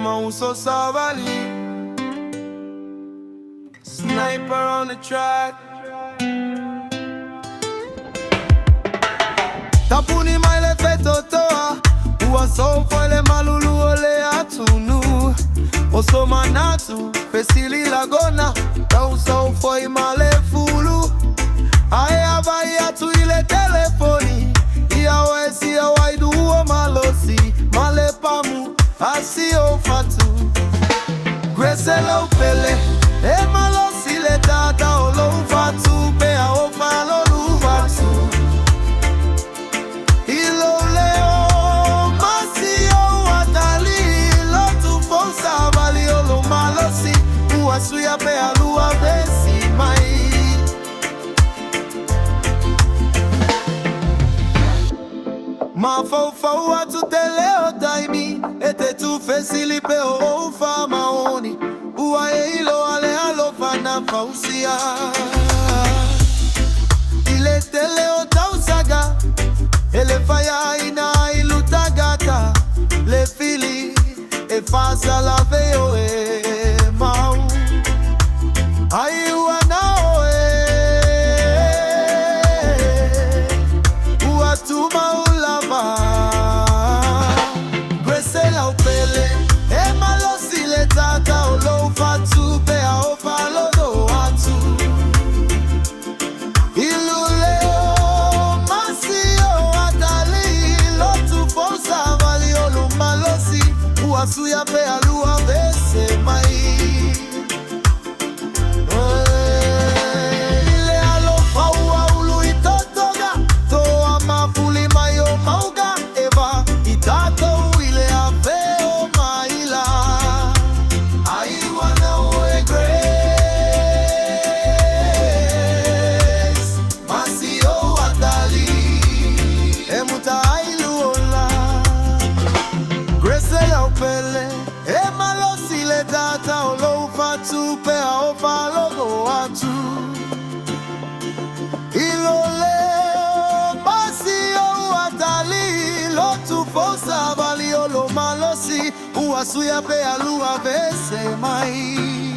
Mauso Savali. Sniper on the track. Tapuni maile fetotoa. Uwaso fole malulu ole atunu. Oso manatu fesili lagona. Tauso foi male fulu. Aya vaya tu ile telefoni. Iawe si awaidu o malosi. Male pamu asi o fatu. Greselo pele. E malosi le tata o lo fatu. Pea o falo lu fatu. Ilo leo masi o watali. Lotu fonsa vali o lo malosi. Uasuya pea lu avesi mai. Ma fau atu teleo taimi. Ete tu fesili pe o fa maoni. Ua e ilo ale alo fana fausia. Ile teleo tausaga. Ele faya ina ilutagata. Le fili e fasa la veo e mau. Ai ua nao ua tu mau. Gresela upele, e malosi le tata o lo fatu, pea o falo do atu. Ilule o masi o atali, lotu fonsa vali o lo malosi, uasuya pea lua vese mai. Ile alo faua ulu itotoga, toa mafuli mayo mauga, eva itato. E malosi le tata o lo fatu, pea o falo go atu. Ilo leo basi o atali, lotu fosa vali o lo malosi, uasuya pea lua vese mai.